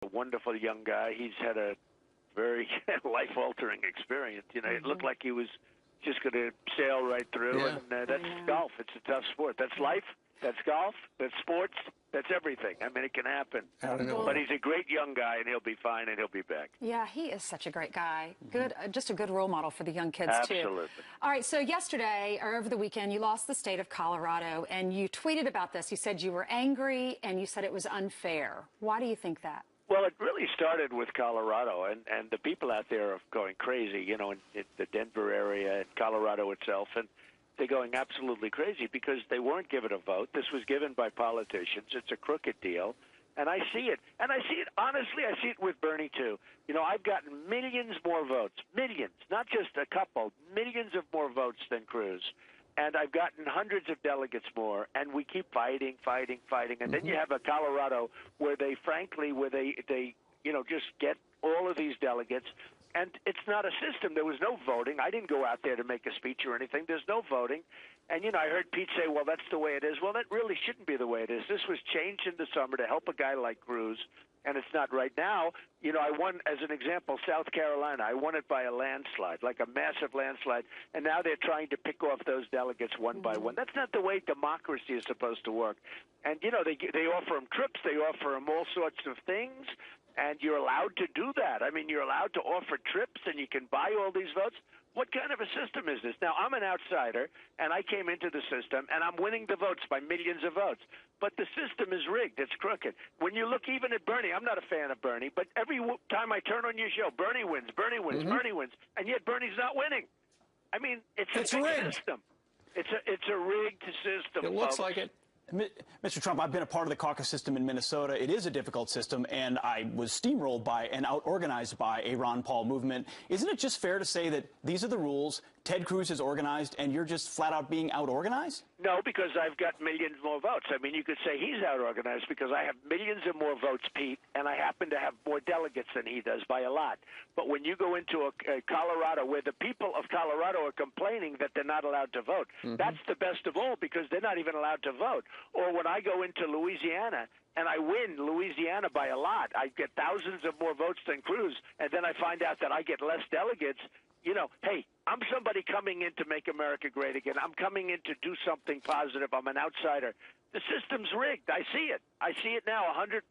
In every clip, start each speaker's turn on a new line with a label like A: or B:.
A: a wonderful young guy. He's had a very life-altering experience. You know, it looked like he was just going to sail right through, and that's golf. It's a tough sport. That's life. That's golf. That's sports. That's everything. I mean, it can happen. But he's a great young guy, and he'll be fine, and he'll be back.
B: Yeah, he is such a great guy. Good, just a good role model for the young kids, too.
A: Absolutely.
B: All right, so yesterday, or over the weekend, you lost the state of Colorado, and you tweeted about this. You said you were angry, and you said it was unfair. Why do you think that?
A: Well, it really started with Colorado, and the people out there are going crazy, you know, in the Denver area and Colorado itself, and they're going absolutely crazy because they weren't given a vote. This was given by politicians. It's a crooked deal, and I see it. And I see it, honestly, I see it with Bernie, too. You know, I've gotten millions more votes, millions, not just a couple, millions of more votes than Cruz. And I've gotten hundreds of delegates more, and we keep fighting. And then you have a Colorado where they, frankly, you know, just get all of these delegates. And it's not a system. There was no voting. I didn't go out there to make a speech or anything. There's no voting. And, you know, I heard Pete say, well, that's the way it is. Well, that really shouldn't be the way it is. This was changed in the summer to help a guy like Cruz, and it's not right now. You know, I won, as an example, South Carolina. I won it by a landslide, like a massive landslide, and now they're trying to pick off those delegates one by one. That's not the way democracy is supposed to work. And, you know, they offer them trips. They offer them all sorts of things, and you're allowed to do that. I mean, you're allowed to offer trips, and you can buy all these votes. What kind of a system is this? Now, I'm an outsider, and I came into the system, and I'm winning the votes by millions of votes. But the system is rigged. It's crooked. When you look even at Bernie, I'm not a fan of Bernie, but every time I turn on your show, Bernie wins, Bernie wins, Bernie wins, and yet Bernie's not winning. I mean, it's a rigged system. It's a rigged system.
C: It looks like it. Mr. Trump, I've been a part of the caucus system in Minnesota. It is a difficult system, and I was steamrolled by and out-organized by a Ron Paul movement. Isn't it just fair to say that these are the rules, Ted Cruz is organized, and you're just flat-out being out-organized?
A: No, because I've got millions more votes. I mean, you could say he's out-organized because I have millions of more votes, Pete, and I happen to have more delegates than he does by a lot. But when you go into a Colorado where the people of Colorado are complaining that they're not allowed to vote, that's the best of all because they're not even allowed to vote. Or when I go into Louisiana and I win Louisiana by a lot, I get thousands of more votes than Cruz, and then I find out that I get less delegates. You know, hey, I'm somebody coming in to make America great again. I'm coming in to do something positive. I'm an outsider. The system's rigged. I see it. I see it now 100%.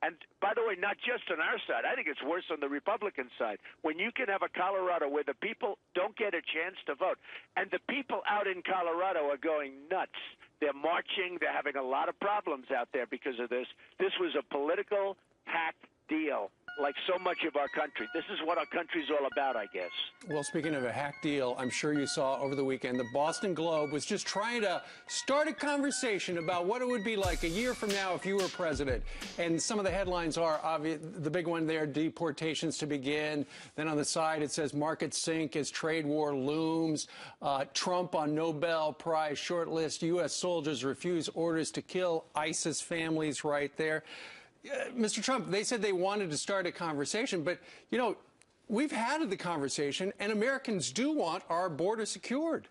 A: And by the way, not just on our side. I think it's worse on the Republican side. When you can have a Colorado where the people don't get a chance to vote, and the people out in Colorado are going nuts. They're marching. They're having a lot of problems out there because of this. This was a political hack deal. Like so much of our country. This is what our country's all about, I guess.
D: Well, speaking of a hack deal, I'm sure you saw over the weekend, the Boston Globe was just trying to start a conversation about what it would be like a year from now if you were president. And some of the headlines are obvious. The big one there, deportations to begin. Then on the side, it says markets sink as trade war looms. Trump on Nobel Prize shortlist. U.S. soldiers refuse orders to kill ISIS families right there. Mr. Trump, they said they wanted to start a conversation, but, you know, we've had the conversation, and Americans do want our border secured.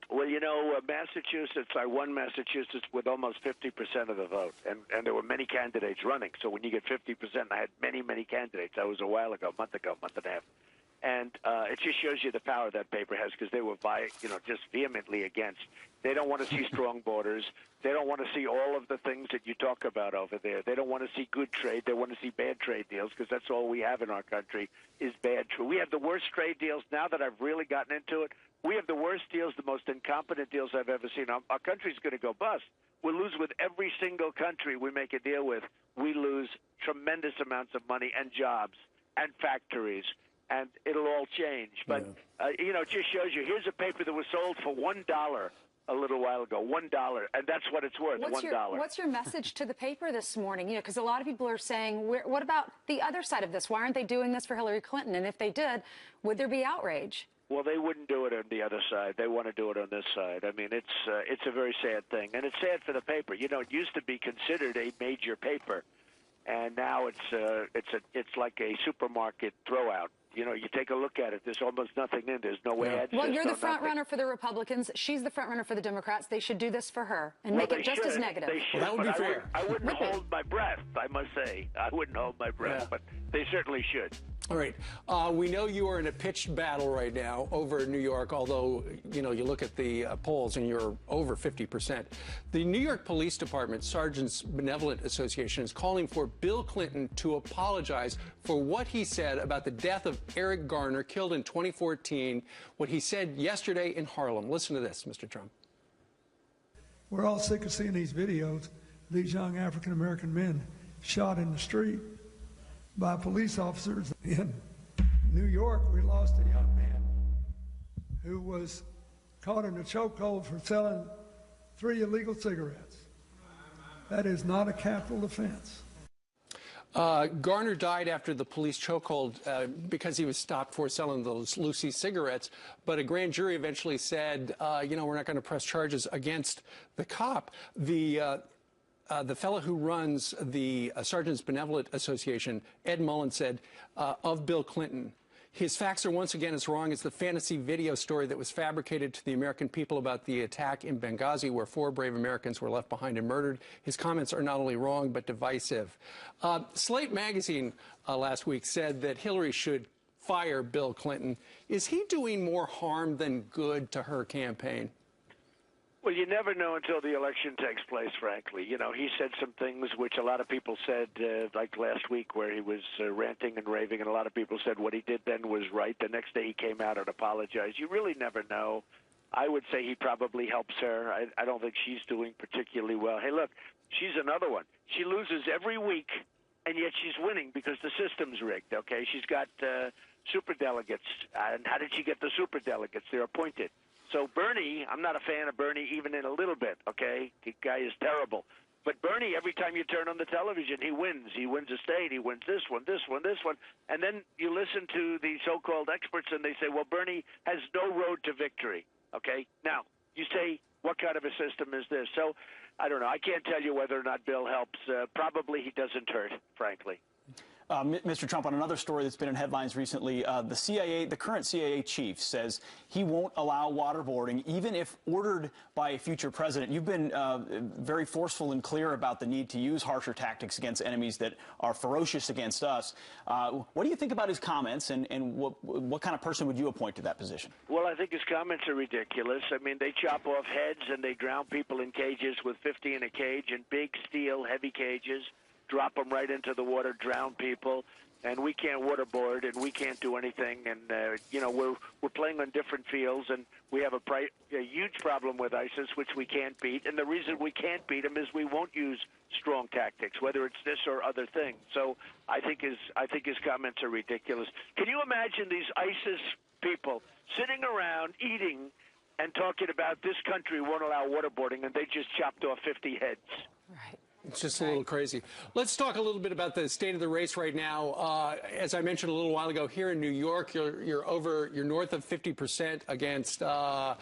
A: Well, you know, Massachusetts, I won Massachusetts with almost 50% of the vote, and there were many candidates running. So when you get 50%, I had many candidates. That was a while ago, month and a half. And it just shows you the power that paper has because they were, just vehemently against. They don't want to see strong borders. They don't want to see all of the things that you talk about over there. They don't want to see good trade. They want to see bad trade deals because that's all we have in our country is bad trade. We have the worst trade deals now that I've really gotten into it. We have the worst deals, the most incompetent deals I've ever seen. Our country's going to go bust. We'll lose with every single country we make a deal with. We lose tremendous amounts of money and jobs and factories. And it'll all change. But, it just shows you, here's a paper that was sold for $1 a little while ago, $1, and that's what it's worth, $1.
B: What's your message to the paper this morning? You know, because a lot of people are saying, what about the other side of this? Why aren't they doing this for Hillary Clinton? And if they did, would there be outrage?
A: Well, they wouldn't do it on the other side. They want to do it on this side. I mean, it's a very sad thing. And it's sad for the paper. You know, it used to be considered a major paper, and now it's like a supermarket throwout. You know, you take a look at it. There's almost nothing in. There's no ads.
B: Well, you're the front runner for the Republicans. She's the front runner for the Democrats. They should do this for her and make it just as negative.
A: They should,
D: well, that would be fair.
A: I wouldn't hold my breath, I must say. I wouldn't hold my breath, but they certainly should.
D: All right. We know you are in a pitched battle right now over New York, although, you know, you look at the polls and you're over 50%. The New York Police Department Sergeants Benevolent Association is calling for Bill Clinton to apologize for what he said about the death of Eric Garner, killed in 2014, what he said yesterday in Harlem. Listen to this, Mr. Trump.
E: We're all sick of seeing these videos, these young African-American men shot in the street by police officers. In New York, we lost a young man who was caught in a chokehold for selling 3 illegal cigarettes. That is not a capital offense.
D: Garner died after the police chokehold because he was stopped for selling those Lucy cigarettes, but a grand jury eventually said, you know, we're not going to press charges against the cop. The fellow who runs the Sergeants Benevolent Association, Ed Mullen, said of Bill Clinton, his facts are once again as wrong as the fantasy video story that was fabricated to the American people about the attack in Benghazi, where 4 brave Americans were left behind and murdered. His comments are not only wrong, but divisive. Slate magazine last week said that Hillary should fire Bill Clinton. Is he doing more harm than good to her campaign?
A: Well, you never know until the election takes place, frankly. You know, he said some things which a lot of people said, like last week, where he was ranting and raving, and a lot of people said what he did then was right. The next day he came out and apologized. You really never know. I would say he probably helps her. I don't think she's doing particularly well. Hey, look, she's another one. She loses every week, and yet she's winning because the system's rigged, okay? She's got superdelegates. And how did she get the superdelegates? They're appointed. So Bernie, I'm not a fan of Bernie even in a little bit, okay? The guy is terrible. But Bernie, every time you turn on the television, he wins. He wins a state. He wins this one, this one, this one. And then you listen to the so-called experts, and they say, well, Bernie has no road to victory, okay? Now, you say, what kind of a system is this? So I don't know. I can't tell you whether or not Bill helps. Probably he doesn't hurt, frankly.
C: Mr. Trump, on another story that's been in headlines recently, the current CIA chief says he won't allow waterboarding even if ordered by a future president. You've been very forceful and clear about the need to use harsher tactics against enemies that are ferocious against us. What do you think about his comments, and what kind of person would you appoint to that position?
A: Well, I think his comments are ridiculous. I mean, they chop off heads and they drown people in cages with 50 in a cage, in big steel, heavy cages. Drop them right into the water, drown people, and we can't waterboard, and we can't do anything. And you know, we're playing on different fields, and we have a huge problem with ISIS, which we can't beat. And the reason we can't beat them is we won't use strong tactics, whether it's this or other things. So I think his comments are ridiculous. Can you imagine these ISIS people sitting around eating and talking about this country won't allow waterboarding, and they just chopped off 50 heads?
B: Right.
D: It's just a little crazy. Let's talk a little bit about the state of the race right now. As I mentioned a little while ago, here in New York, you're north of 50% against John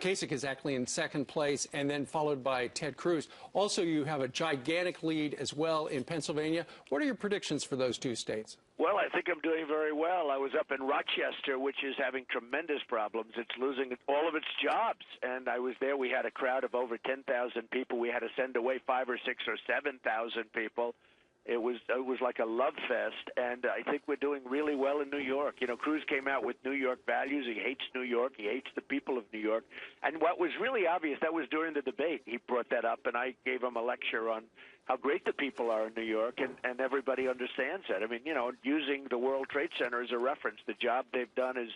D: Kasich is actually in second place, and then followed by Ted Cruz. Also, you have a gigantic lead as well in Pennsylvania. What are your predictions for those 2 states?
A: Well, I think I'm doing very well. I was up in Rochester, which is having tremendous problems. It's losing all of its jobs. And I was there. We had a crowd of over 10,000 people. We had to send away 5,000 or 6,000 or 7,000 people. It was like a love fest. And I think we're doing really well in New York. You know, Cruz came out with New York values. He hates New York. He hates the people of New York. And what was really obvious, that was during the debate. He brought that up, and I gave him a lecture on how great the people are in New York, and everybody understands that. I mean, you know, using the World Trade Center as a reference, the job they've done is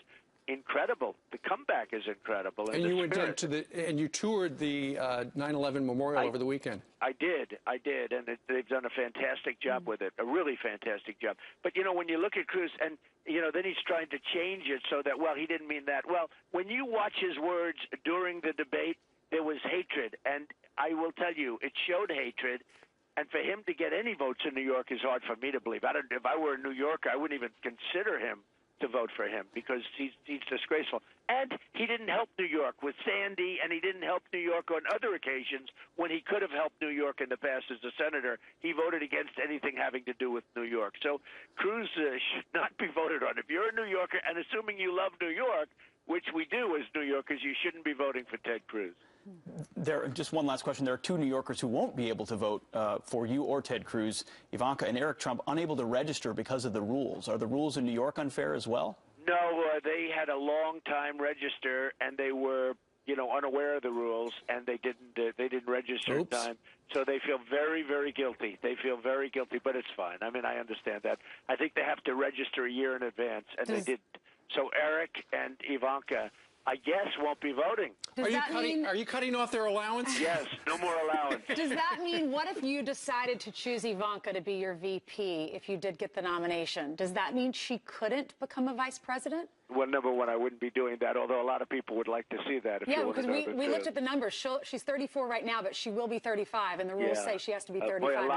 A: incredible. The comeback is incredible.
D: And you went down to and you toured the 9/11 memorial over the weekend.
A: I did, and they've done a fantastic job with it, a really fantastic job. But, you know, when you look at Cruz, and, you know, then he's trying to change it so that, well, he didn't mean that. Well, when you watch his words during the debate, there was hatred, and I will tell you, it showed hatred. And for him to get any votes in New York is hard for me to believe. If I were in New York, I wouldn't even consider him to vote for him because he's disgraceful. And he didn't help New York with Sandy, and he didn't help New York on other occasions when he could have helped New York in the past as a senator. He voted against anything having to do with New York. So Cruz should not be voted on. If you're a New Yorker, and assuming you love New York, which we do as New Yorkers, you shouldn't be voting for Ted Cruz.
C: Just one last question. There are two New Yorkers who won't be able to vote for you or Ted Cruz, Ivanka and Eric Trump, unable to register because of the rules. Are the rules in New York unfair as well?
A: No, they had a long time register, and they were, unaware of the rules, and they didn't register in time. So they feel very, very guilty. They feel very guilty, but it's fine. I mean, I understand that. I think they have to register a year in advance, and they didn't. So Eric and Ivanka, I guess, won't be voting.
D: Are you cutting off their allowance?
A: Yes, no more allowance.
B: Does that mean, what if you decided to choose Ivanka to be your VP if you did get the nomination? Does that mean she couldn't become a vice president?
A: Well, number one, I wouldn't be doing that, although a lot of people would like to see that. If
B: yeah, because we looked at the numbers. She's 34 right now, but she will be 35, and the rules say she has to be 35
A: boy,
B: in November.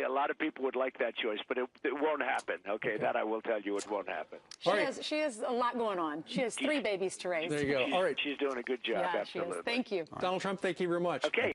A: A lot of people would like that choice, but it won't happen. Okay, that I will tell you, it won't happen.
B: She has a lot going on. She has 3 babies to raise.
D: There you go. All right.
A: She's doing a good job,
B: Yeah,
A: absolutely.
B: she is. Thank you.
D: Donald Trump, thank you very much.
A: Okay.